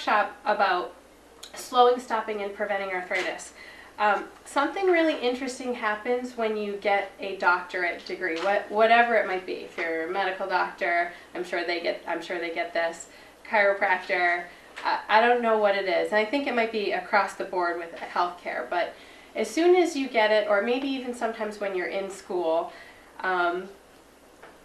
workshop about slowing, stopping, and preventing arthritis. Something really interesting happens when you get a doctorate degree, whatever it might be. If you're a medical doctor, I'm sure they get this. Chiropractor, I don't know what it is. And I think it might be across the board with healthcare. But as soon as you get it, or maybe even sometimes when you're in school, all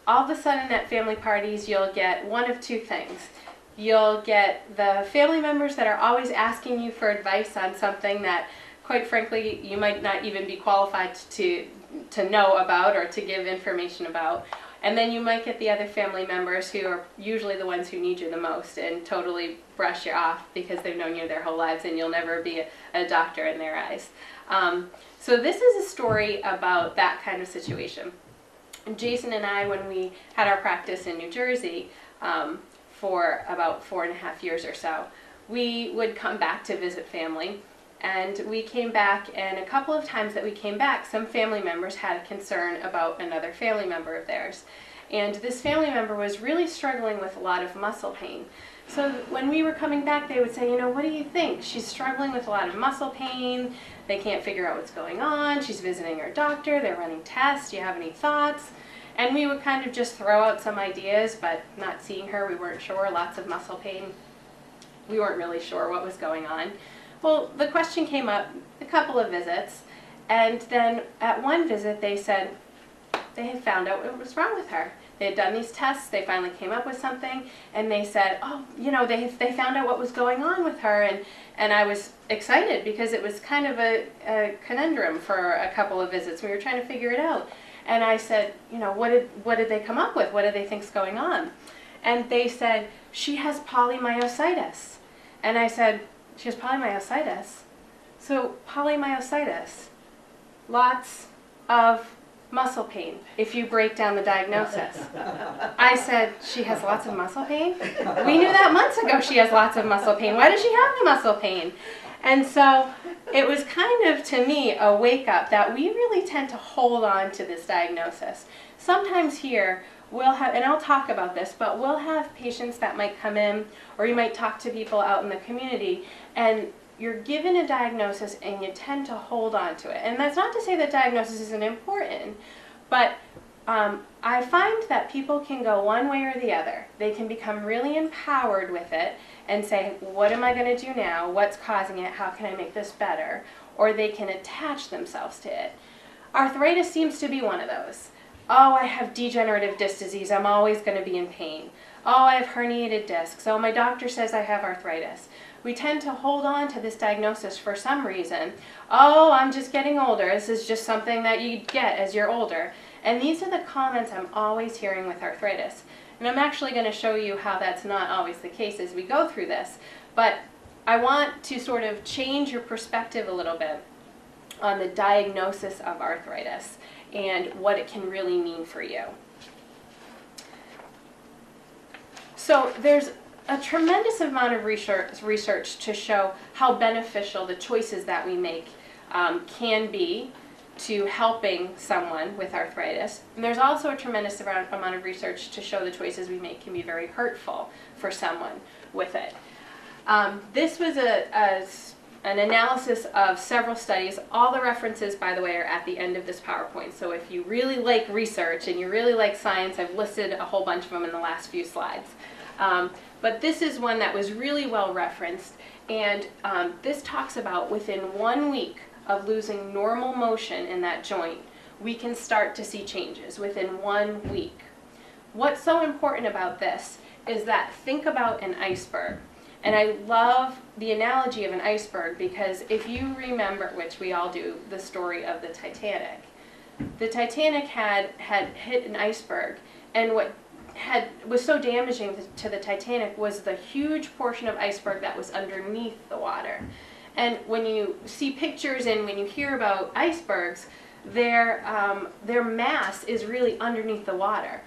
of a sudden at family parties, you'll get one of two things. You'll get the family members that are always asking you for advice on something that, quite frankly, you might not even be qualified to know about or to give information about. And then you might get the other family members who are usually the ones who need you the most and totally brush you off because they've known you their whole lives and you'll never be a doctor in their eyes. So this is a story about that kind of situation. Jason and I, when we had our practice in New Jersey for about 4.5 years or so, we would come back to visit family. And we came back, and a couple of times that we came back, some family members had a concern about another family member of theirs. And this family member was really struggling with a lot of muscle pain. So when we were coming back, they would say, you know, what do you think? She's struggling with a lot of muscle pain. They can't figure out what's going on. She's visiting her doctor. They're running tests. Do you have any thoughts? And we would kind of just throw out some ideas, but not seeing her, we weren't sure. Lots of muscle pain. We weren't really sure what was going on. Well, the question came up a couple of visits, and then at one visit they said they had found out what was wrong with her. They had done these tests, they finally came up with something, and they said, oh, you know, they found out what was going on with her, and I was excited because it was kind of a conundrum for a couple of visits. We were trying to figure it out. And I said, you know, what did they come up with? What do they think's going on? And they said, she has polymyositis. And I said, she has polymyositis? So polymyositis, lots of muscle pain, if you break down the diagnosis. I said, she has lots of muscle pain? We knew that months ago she has lots of muscle pain. Why does she have the muscle pain? And so it was kind of, to me, a wake-up that we really tend to hold on to this diagnosis. Sometimes here, we'll have, and I'll talk about this, but we'll have patients that might come in, or you might talk to people out in the community, and you're given a diagnosis and you tend to hold on to it. And that's not to say that diagnosis isn't important, but I find that people can go one way or the other. They can become really empowered with it and say, what am I going to do now? What's causing it? How can I make this better? Or they can attach themselves to it. Arthritis seems to be one of those. Oh, I have degenerative disc disease. I'm always going to be in pain. Oh, I have herniated discs. Oh, my doctor says I have arthritis. We tend to hold on to this diagnosis for some reason. Oh, I'm just getting older. This is just something that you get as you're older. And these are the comments I'm always hearing with arthritis. And I'm actually going to show you how that's not always the case as we go through this. But I want to sort of change your perspective a little bit on the diagnosis of arthritis and what it can really mean for you. So there's a tremendous amount of research to show how beneficial the choices that we make can be to helping someone with arthritis. And there's also a tremendous amount of research to show the choices we make can be very hurtful for someone with it. This was an analysis of several studies. All the references, by the way, are at the end of this PowerPoint. So if you really like research and you really like science, I've listed a whole bunch of them in the last few slides. But this is one that was really well referenced, and this talks about within 1 week of losing normal motion in that joint, we can start to see changes within 1 week. What's so important about this is that think about an iceberg. And I love the analogy of an iceberg because if you remember, which we all do, the story of the Titanic. The Titanic had hit an iceberg, and what was so damaging to the Titanic was the huge portion of iceberg that was underneath the water. And when you see pictures and when you hear about icebergs, their mass is really underneath the water.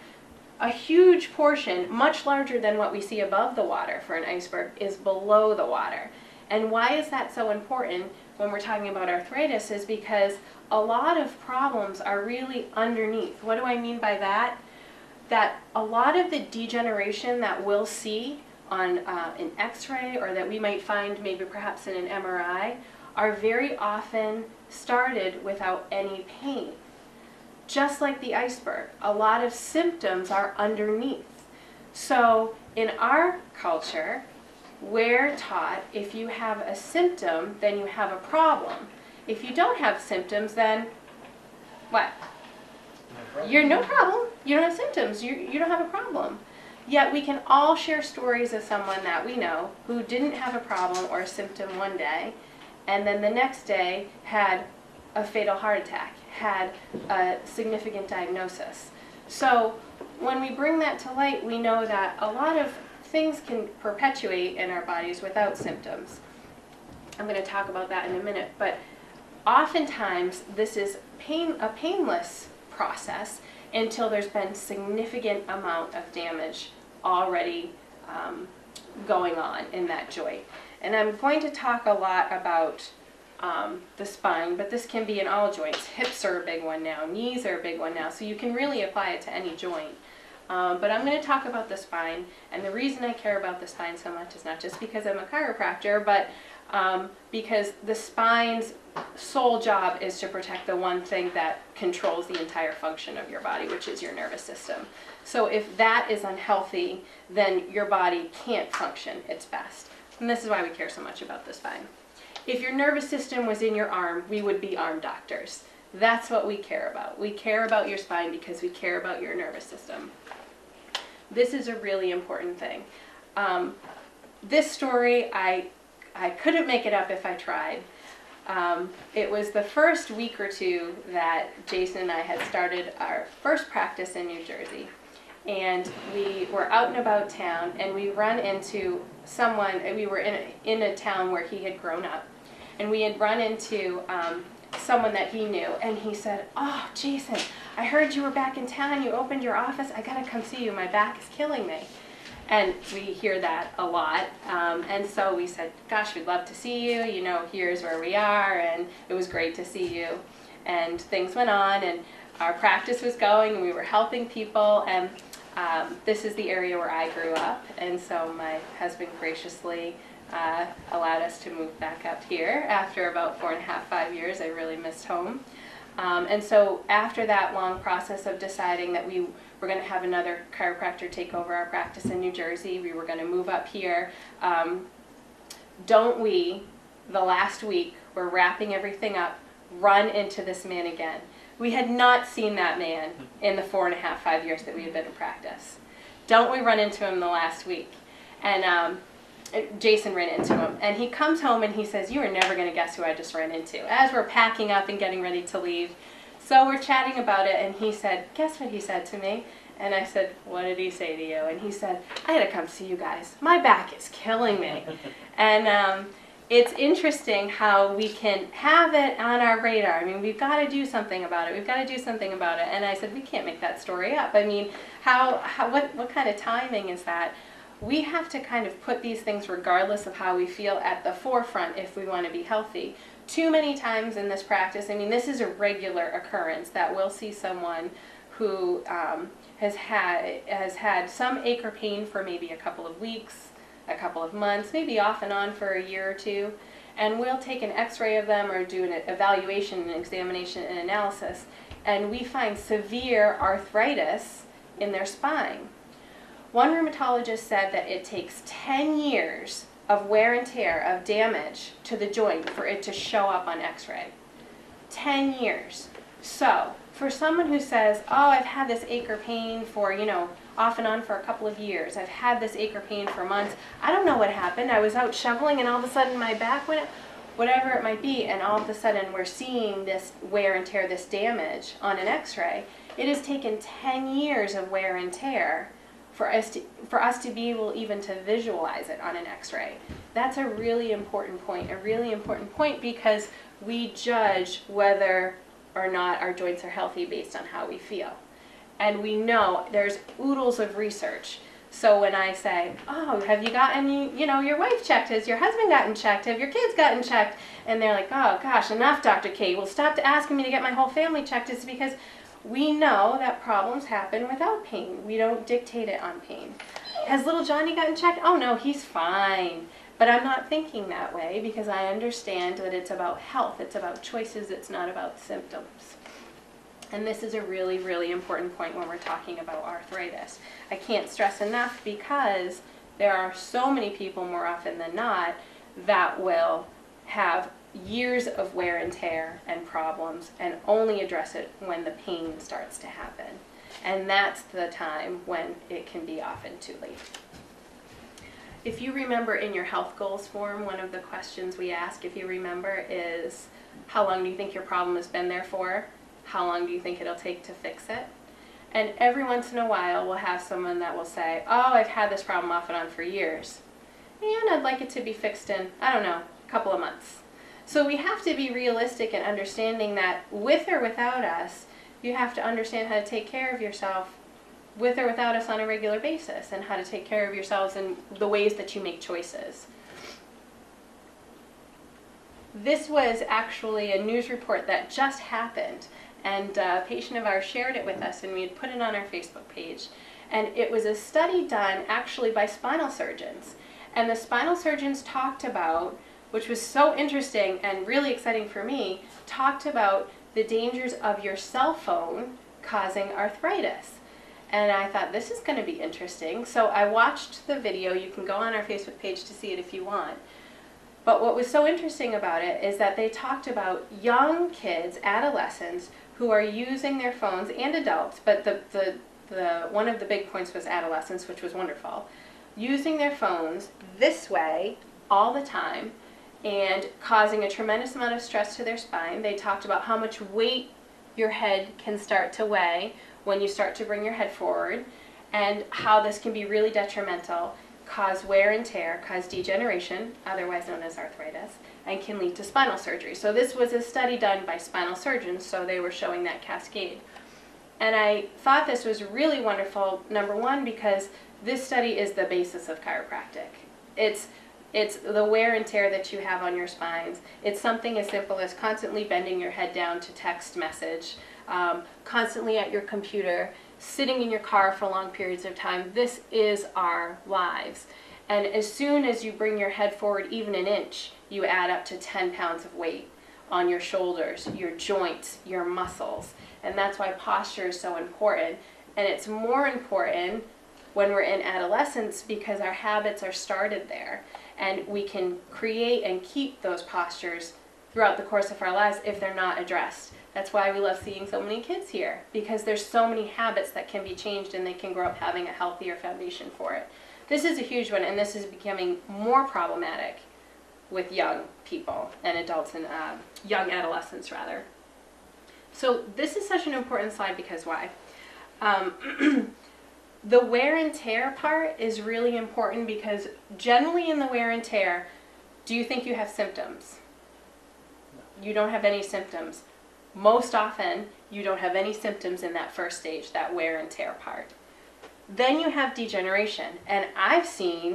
A huge portion, much larger than what we see above the water for an iceberg, is below the water. And why is that so important when we're talking about arthritis is because a lot of problems are really underneath. What do I mean by that? That a lot of the degeneration that we'll see on an x-ray or that we might find maybe perhaps in an MRI are very often started without any pain. Just like the iceberg, a lot of symptoms are underneath. So in our culture, we're taught if you have a symptom, then you have a problem. If you don't have symptoms, then what? You're no problem. You don't have symptoms. You don't have a problem. Yet we can all share stories of someone that we know who didn't have a problem or a symptom one day, and then the next day had a fatal heart attack, had a significant diagnosis. So when we bring that to light, we know that a lot of things can perpetuate in our bodies without symptoms. I'm going to talk about that in a minute, but oftentimes this is a painless process until there's been significant amount of damage already going on in that joint. And I'm going to talk a lot about the spine, but this can be in all joints. Hips are a big one now, knees are a big one now, so you can really apply it to any joint. But I'm going to talk about the spine, and the reason I care about the spine so much is not just because I'm a chiropractor, but because the spine's sole job is to protect the one thing that controls the entire function of your body, which is your nervous system. So if that is unhealthy, then your body can't function its best. And this is why we care so much about the spine. If your nervous system was in your arm, we would be arm doctors. That's what we care about. We care about your spine because we care about your nervous system. This is a really important thing. This story, I couldn't make it up if I tried. It was the first week or two that Jason and I had started our first practice in New Jersey. And we were out and about town, and we run into someone. We were in a town where he had grown up, and we had run into someone that he knew, and he said, "Oh, Jason, I heard you were back in town. You opened your office. I gotta come see you. My back is killing me." And we hear that a lot, and so we said, "Gosh, we'd love to see you. You know, here's where we are," and it was great to see you. And things went on, and our practice was going, and we were helping people, and this is the area where I grew up, and so my husband graciously allowed us to move back up here after about 4.5, 5 years. I really missed home. And so after that long process of deciding that we were going to have another chiropractor take over our practice in New Jersey, we were going to move up here. Don't we, the last week, we're wrapping everything up, run into this man again. We had not seen that man in the 4.5, 5 years that we had been in practice. Don't we run into him the last week? And Jason ran into him, and he comes home and he says, "You are never going to guess who I just ran into," as we're packing up and getting ready to leave. So we're chatting about it, and he said, "Guess what he said to me?" And I said, "What did he say to you?" And he said, "I had to come see you guys. My back is killing me." And it's interesting how we can have it on our radar. I mean, we've got to do something about it. We've got to do something about it. And I said, we can't make that story up. I mean, what kind of timing is that? We have to kind of put these things, regardless of how we feel, at the forefront if we want to be healthy. Too many times in this practice, I mean, this is a regular occurrence that we'll see someone who has had some ache or pain for maybe a couple of weeks, a couple of months, maybe off and on for a year or two, and we'll take an x-ray of them or do an evaluation, an examination, and analysis, and we find severe arthritis in their spine. One rheumatologist said that it takes 10 years of wear and tear, of damage to the joint for it to show up on x-ray. 10 years. So, for someone who says, "Oh, I've had this ache or pain for, off and on for a couple of years. I've had this ache or pain for months. I don't know what happened. I was out shoveling and all of a sudden my back went," whatever it might be, and all of a sudden we're seeing this wear and tear, this damage on an x-ray. It has taken 10 years of wear and tear for us to be able even to visualize it on an x-ray. That's a really important point, because we judge whether or not our joints are healthy based on how we feel. And we know there's oodles of research. So when I say, "Oh, have you gotten, your wife checked? Has your husband gotten checked? Have your kids gotten checked?" And they're like, "Oh gosh, enough, Dr. K. Well, stop asking me to get my whole family checked." It's because we know that problems happen without pain. We don't dictate it on pain. Has little Johnny gotten checked? Oh no, he's fine. But I'm not thinking that way because I understand that it's about health, it's about choices, it's not about symptoms. And this is a really, really important point when we're talking about arthritis. I can't stress enough because there are so many people more often than not that will have years of wear and tear and problems and only address it when the pain starts to happen. And that's the time when it can be often too late. If you remember in your health goals form, one of the questions we ask, if you remember, is how long do you think your problem has been there for? How long do you think it'll take to fix it? And every once in a while we'll have someone that will say, oh, I've had this problem off and on for years. And I'd like it to be fixed in, I don't know, a couple of months. So we have to be realistic in understanding that with or without us, you have to understand how to take care of yourself with or without us on a regular basis, and how to take care of yourselves in the ways that you make choices. This was actually a news report that just happened, and a patient of ours shared it with us, and we had put it on our Facebook page. And it was a study done actually by spinal surgeons. And the spinal surgeons talked about, which was so interesting and really exciting for me, talked about the dangers of your cell phone causing arthritis. And I thought, this is going to be interesting. So I watched the video. You can go on our Facebook page to see it if you want. But what was so interesting about it is that they talked about young kids, adolescents, who are using their phones, and adults, but one of the big points was adolescents, which was wonderful, using their phones this way all the time and causing a tremendous amount of stress to their spine. They talked about how much weight your head can start to weigh when you start to bring your head forward, and how this can be really detrimental, cause wear and tear, cause degeneration, otherwise known as arthritis, and can lead to spinal surgery. So this was a study done by spinal surgeons, so they were showing that cascade. And I thought this was really wonderful, number one, because this study is the basis of chiropractic. It's the wear and tear that you have on your spines. It's something as simple as constantly bending your head down to text message, constantly at your computer, sitting in your car for long periods of time. This is our lives. And as soon as you bring your head forward even an inch, you add up to 10 pounds of weight on your shoulders, your joints, your muscles. And that's why posture is so important. And it's more important when we're in adolescence because our habits are started there. And we can create and keep those postures throughout the course of our lives if they're not addressed. That's why we love seeing so many kids here, because there's so many habits that can be changed and they can grow up having a healthier foundation for it. This is a huge one, and this is becoming more problematic with young people and adults and young adolescents rather. So this is such an important slide because why? The wear and tear part is really important because generally in the wear and tear, do you think you have symptoms? You don't have any symptoms. Most often, you don't have any symptoms in that first stage, that wear and tear part. Then you have degeneration, and I've seen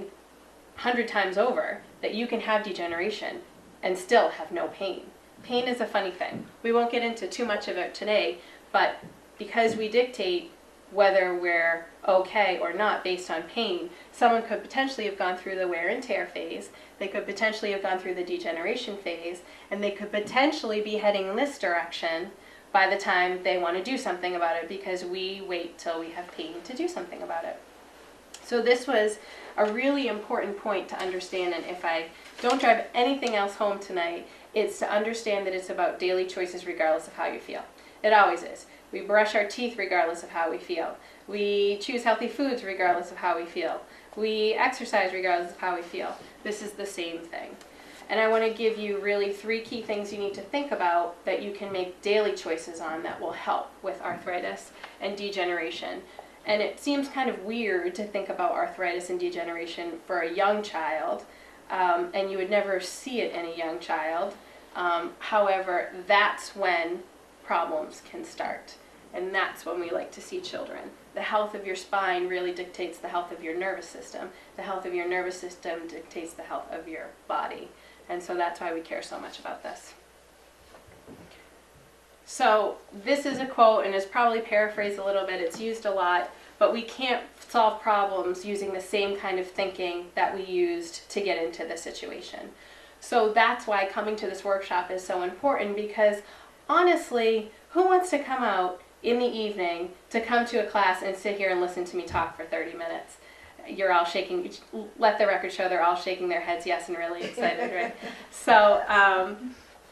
100 times over that you can have degeneration and still have no pain. Pain is a funny thing. We won't get into too much of it today, but because we dictate whether we're okay or not based on pain, someone could potentially have gone through the wear and tear phase, they could potentially have gone through the degeneration phase, and they could potentially be heading in this direction by the time they want to do something about it because we wait till we have pain to do something about it. So this was a really important point to understand, and if I don't drive anything else home tonight, it's to understand that it's about daily choices regardless of how you feel. It always is. We brush our teeth regardless of how we feel. We choose healthy foods regardless of how we feel. We exercise regardless of how we feel. This is the same thing. And I want to give you really 3 key things you need to think about that you can make daily choices on that will help with arthritis and degeneration. And it seems kind of weird to think about arthritis and degeneration for a young child, and you would never see it in a young child. However, that's when problems can start. And that's when we like to see children. The health of your spine really dictates the health of your nervous system. The health of your nervous system dictates the health of your body. And so that's why we care so much about this. So this is a quote, and it's probably paraphrased a little bit. It's used a lot, but we can't solve problems using the same kind of thinking that we used to get into the situation. So that's why coming to this workshop is so important, because honestly, who wants to come out in the evening to come to a class and sit here and listen to me talk for 30 minutes? You're all shaking, let the record show they're all shaking their heads yes and really excited, right? So,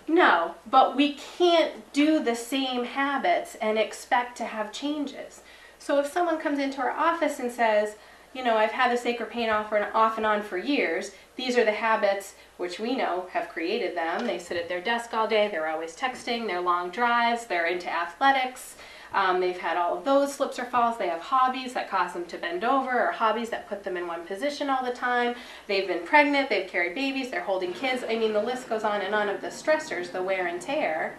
no, but we can't do the same habits and expect to have changes. So if someone comes into our office and says, you know, I've had this ache or pain off and on for years, these are the habits which we know have created them. They sit at their desk all day, they're always texting, they're long drives, they're into athletics, they've had all of those slips or falls, they have hobbies that cause them to bend over, or hobbies that put them in one position all the time, they've been pregnant, they've carried babies, they're holding kids. I mean, the list goes on and on of the stressors, the wear and tear.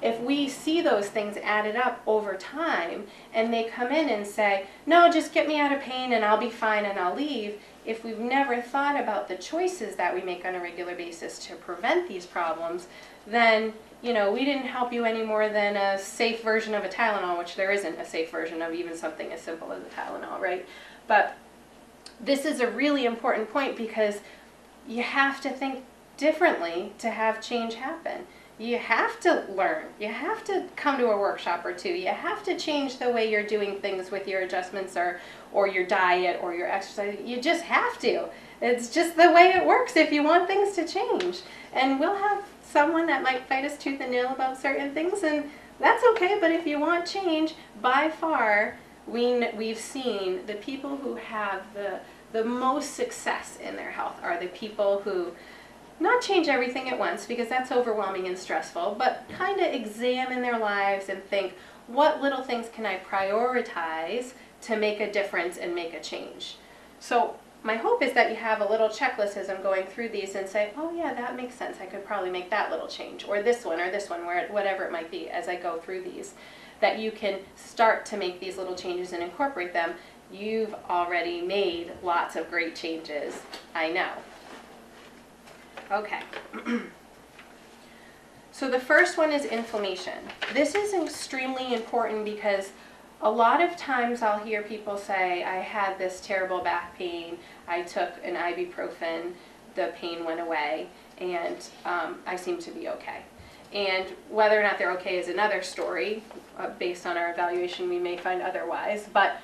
If we see those things added up over time and they come in and say, no, just get me out of pain and I'll be fine and I'll leave, if we've never thought about the choices that we make on a regular basis to prevent these problems, then, you know, we didn't help you any more than a safe version of a Tylenol, which there isn't a safe version of even something as simple as a Tylenol, right? But this is a really important point, because you have to think differently to have change happen. You have to learn. You have to come to a workshop or two. You have to change the way you're doing things with your adjustments or your diet or your exercise. You just have to. It's just the way it works if you want things to change. And we'll have someone that might fight us tooth and nail about certain things, and that's okay. But if you want change, by far, we've seen the people who have the most success in their health are the people who not change everything at once, because that's overwhelming and stressful, but kind of examine their lives and think, what little things can I prioritize to make a difference and make a change? So my hope is that you have a little checklist as I'm going through these and say, oh yeah, that makes sense. I could probably make that little change, or this one, whatever it might be as I go through these, that you can start to make these little changes and incorporate them. You've already made lots of great changes, I know. Okay, so the first one is inflammation. This is extremely important, because a lot of times I'll hear people say, I had this terrible back pain, I took an ibuprofen, the pain went away, and I seem to be okay. And whether or not they're okay is another story. Based on our evaluation, we may find otherwise, but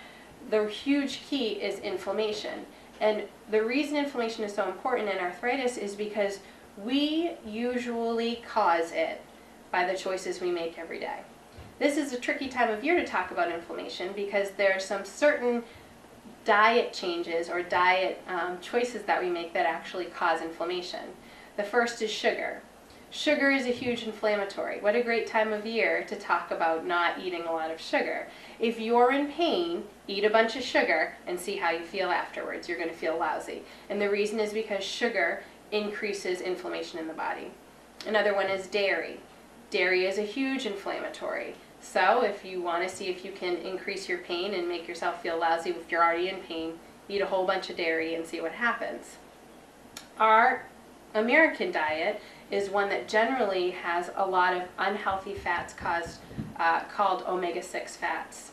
the huge key is inflammation. And the reason inflammation is so important in arthritis is because we usually cause it by the choices we make every day. This is a tricky time of year to talk about inflammation, because there are some certain diet changes or diet choices that we make that actually cause inflammation. The first is sugar. Sugar is a huge inflammatory. What a great time of year to talk about not eating a lot of sugar. If you're in pain, eat a bunch of sugar and see how you feel afterwards. You're going to feel lousy. And the reason is because sugar increases inflammation in the body. Another one is dairy. Dairy is a huge inflammatory. So if you want to see if you can increase your pain and make yourself feel lousy if you're already in pain, eat a whole bunch of dairy and see what happens. Our American diet is one that generally has a lot of unhealthy fats called omega-6 fats.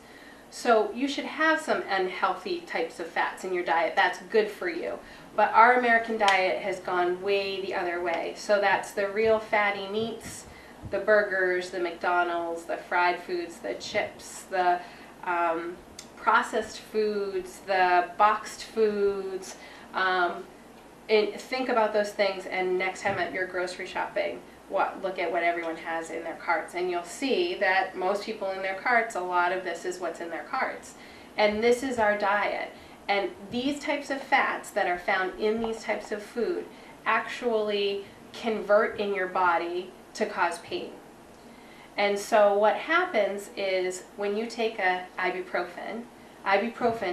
So you should have some unhealthy types of fats in your diet. That's good for you. But our American diet has gone way the other way. So that's the real fatty meats, the burgers, the McDonald's, the fried foods, the chips, the processed foods, the boxed foods. And think about those things, and next time at your grocery shopping, look at what everyone has in their carts, and you'll see that most people in their carts, a lot of this is what's in their carts. And this is our diet. And these types of fats that are found in these types of food actually convert in your body to cause pain. And so what happens is when you take a ibuprofen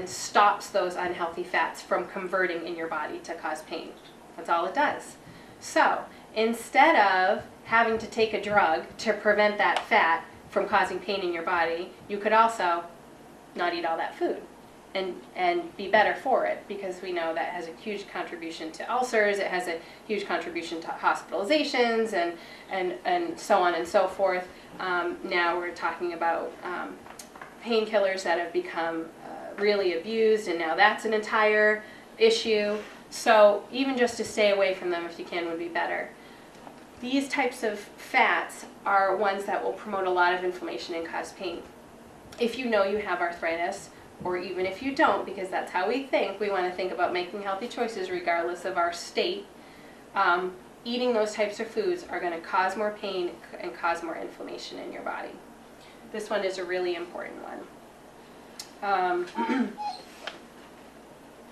stops those unhealthy fats from converting in your body to cause pain. That's all it does. So instead of having to take a drug to prevent that fat from causing pain in your body, you could also not eat all that food and be better for it, because we know that has a huge contribution to ulcers, it has a huge contribution to hospitalizations and so on and so forth. Now we're talking about painkillers that have become really abused, and now that's an entire issue. So even just to stay away from them if you can would be better. These types of fats are ones that will promote a lot of inflammation and cause pain. If you know you have arthritis, or even if you don't, because that's how we think, we want to think about making healthy choices regardless of our state, eating those types of foods are going to cause more pain and cause more inflammation in your body. This one is a really important one.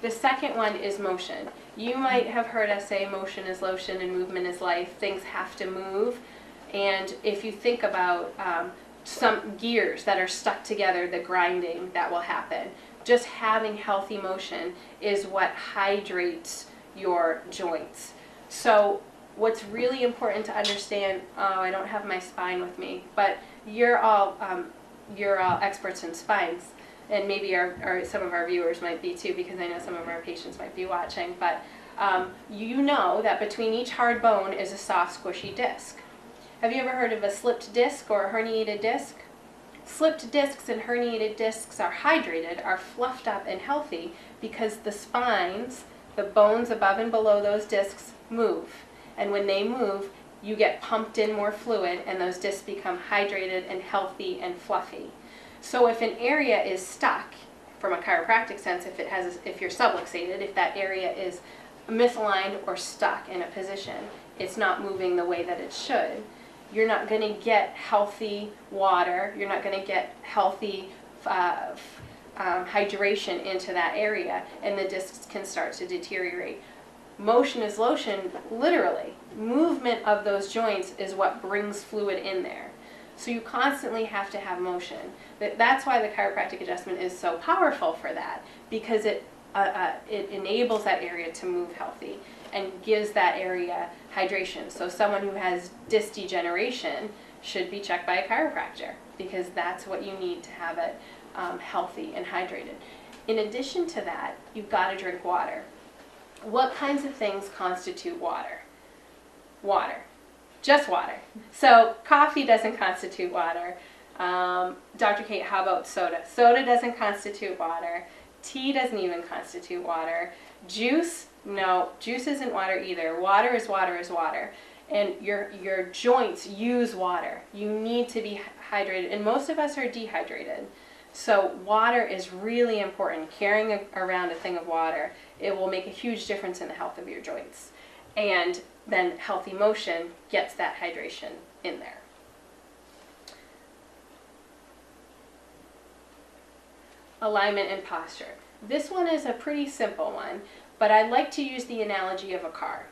The second one is motion. You might have heard us say motion is lotion and movement is life. Things have to move. And if you think about some gears that are stuck together, the grinding that will happen, just having healthy motion is what hydrates your joints. So what's really important to understand, I don't have my spine with me, but you're all experts in spines. And maybe some of our viewers might be too, because I know some of our patients might be watching. But you know that between each hard bone is a soft, squishy disc. Have you ever heard of a slipped disc or a herniated disc? Slipped discs and herniated discs are hydrated, are fluffed up and healthy because the spines, the bones above and below those discs, move. And when they move, you get pumped in more fluid and those discs become hydrated and healthy and fluffy. So if an area is stuck, from a chiropractic sense, if you're subluxated, if that area is misaligned or stuck in a position, it's not moving the way that it should, you're not going to get healthy water, you're not going to get healthy hydration into that area, and the discs can start to deteriorate. Motion is lotion, literally. Movement of those joints is what brings fluid in there. So you constantly have to have motion. That's why the chiropractic adjustment is so powerful for that, because it enables that area to move healthy and gives that area hydration. So someone who has disc degeneration should be checked by a chiropractor, because that's what you need to have it healthy and hydrated. In addition to that, you've got to drink water. What kinds of things constitute water? Water. Just water. So coffee doesn't constitute water. Dr. Kate, how about soda? Soda doesn't constitute water. Tea doesn't even constitute water. Juice? No, juice isn't water either. Water is water is water. And your joints use water. You need to be hydrated, and most of us are dehydrated. So water is really important. Carrying around a thing of water, it will make a huge difference in the health of your joints. And then healthy motion gets that hydration in there. Alignment and posture. This one is a pretty simple one, but I like to use the analogy of a car.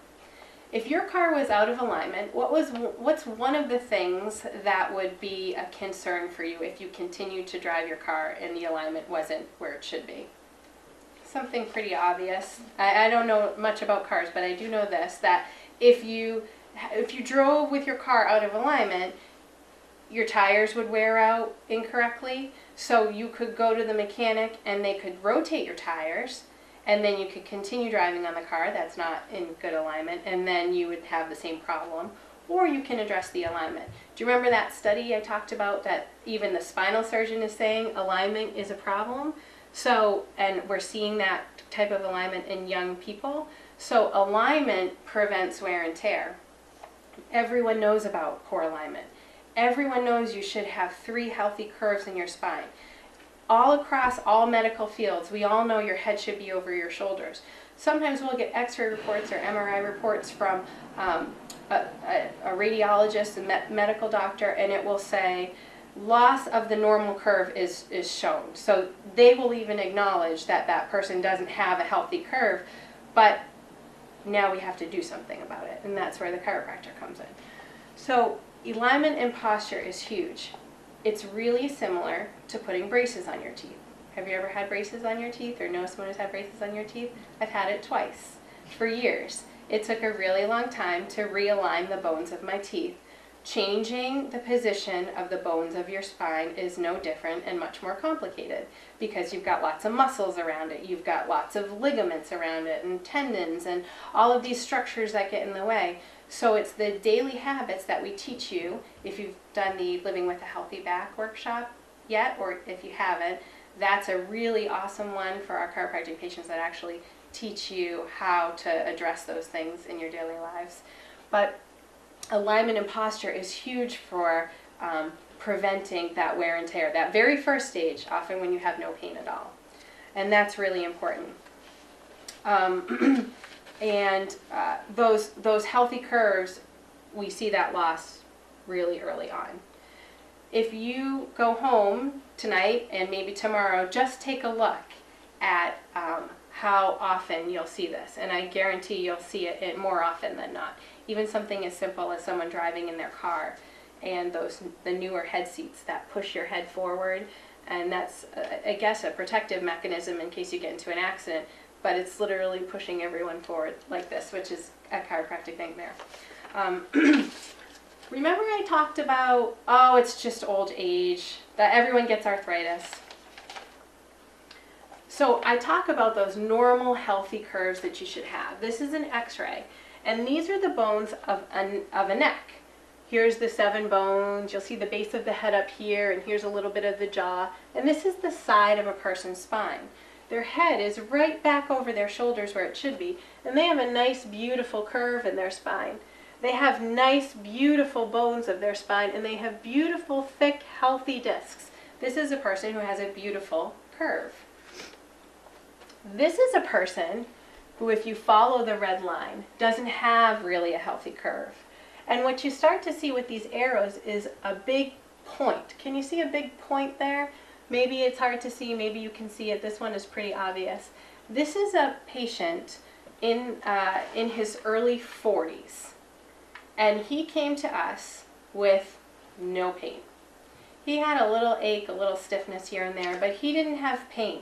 If your car was out of alignment, what's one of the things that would be a concern for you if you continued to drive your car and the alignment wasn't where it should be? Something pretty obvious. I don't know much about cars, but I do know this, that if you drove with your car out of alignment, your tires would wear out incorrectly. So you could go to the mechanic and they could rotate your tires, and then you could continue driving on the car that's not in good alignment, and then you would have the same problem. Or you can address the alignment. Do you remember that study I talked about that even the spinal surgeon is saying alignment is a problem? So, and we're seeing that type of alignment in young people. So alignment prevents wear and tear. Everyone knows about poor alignment. Everyone knows you should have 3 healthy curves in your spine. All across all medical fields, we all know your head should be over your shoulders. Sometimes we'll get x-ray reports or MRI reports from a radiologist, a medical doctor, and it will say loss of the normal curve is shown. So they will even acknowledge that that person doesn't have a healthy curve, but now we have to do something about it, and that's where the chiropractor comes in. So alignment and posture is huge. It's really similar to putting braces on your teeth. Have you ever had braces on your teeth or know someone who's had braces on your teeth? I've had it twice for years. It took a really long time to realign the bones of my teeth. Changing the position of the bones of your spine is no different and much more complicated because you've got lots of muscles around it, you've got lots of ligaments around it and tendons and all of these structures that get in the way. So it's the daily habits that we teach you, if you've done the Living with a Healthy Back workshop yet, or if you haven't, That's a really awesome one for our chiropractic patients that actually teach you how to address those things in your daily lives. But alignment and posture is huge for preventing that wear and tear, that very first stage, often when you have no pain at all. And that's really important. Those healthy curves, we see that loss really early on. If you go home tonight and maybe tomorrow, just take a look at how often you'll see this. And I guarantee you'll see it more often than not. Even something as simple as someone driving in their car and the newer head seats that push your head forward. And that's, I guess, a protective mechanism in case you get into an accident. But it's literally pushing everyone forward like this, which is a chiropractic nightmare. Remember I talked about, oh, it's just old age, that everyone gets arthritis. So I talk about those normal, healthy curves that you should have. This is an x-ray, and these are the bones of a neck. Here's the 7 bones. You'll see the base of the head up here, and here's a little bit of the jaw. And this is the side of a person's spine. Their head is right back over their shoulders where it should be, and they have a nice, beautiful curve in their spine. They have nice, beautiful bones of their spine, and they have beautiful, thick, healthy discs. This is a person who has a beautiful curve. This is a person who, if you follow the red line, doesn't have really a healthy curve. And what you start to see with these arrows is a big point. Can you see a big point there? Maybe it's hard to see, maybe you can see it. This one is pretty obvious. This is a patient in his early 40s. And he came to us with no pain. He had a little ache, a little stiffness here and there, but he didn't have pain.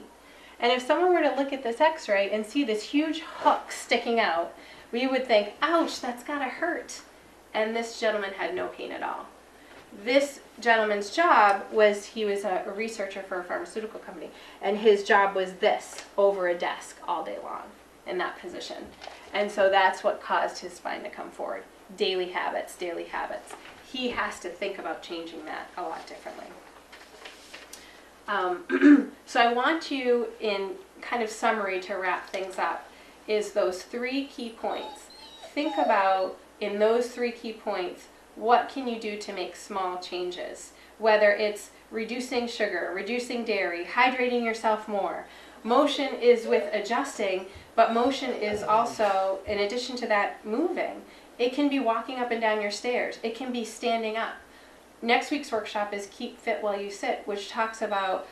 And if someone were to look at this x-ray and see this huge hook sticking out, we would think, ouch, that's gotta hurt. And this gentleman had no pain at all. This gentleman's job was, he was a researcher for a pharmaceutical company, and his job was this, over a desk all day long, in that position. And so that's what caused his spine to come forward. Daily habits, daily habits. He has to think about changing that a lot differently. So I want you, in kind of summary to wrap things up, is those 3 key points. Think about, in those 3 key points, what can you do to make small changes? Whether it's reducing sugar, reducing dairy, hydrating yourself more. Motion is with adjusting, but motion is also, in addition to that, moving. It can be walking up and down your stairs. It can be standing up. Next week's workshop is Keep Fit While You Sit, which talks about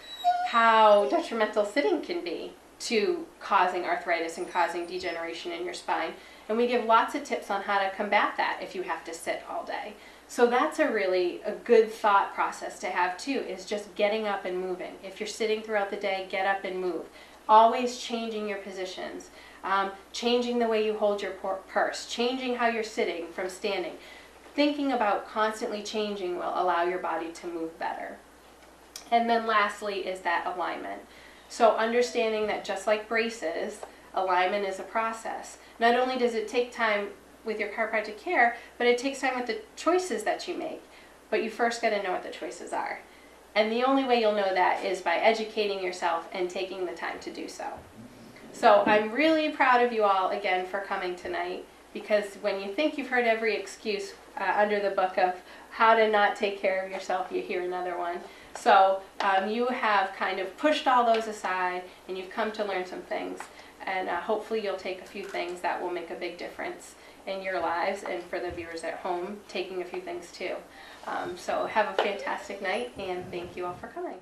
how detrimental sitting can be to causing arthritis and causing degeneration in your spine. And we give lots of tips on how to combat that if you have to sit all day. So that's a good thought process to have too, is just getting up and moving. If you're sitting throughout the day, get up and move. Always changing your positions, changing the way you hold your purse, changing how you're sitting from standing. Thinking about constantly changing will allow your body to move better. And then lastly is that alignment. So understanding that just like braces, alignment is a process. Not only does it take time with your chiropractic care, but it takes time with the choices that you make. But you first got to know what the choices are. And the only way you'll know that is by educating yourself and taking the time to do so. So I'm really proud of you all again for coming tonight, because when you think you've heard every excuse under the book of how to not take care of yourself, you hear another one. So you have kind of pushed all those aside and you've come to learn some things. And hopefully you'll take a few things that will make a big difference in your lives, and for the viewers at home, taking a few things too. So have a fantastic night, and thank you all for coming.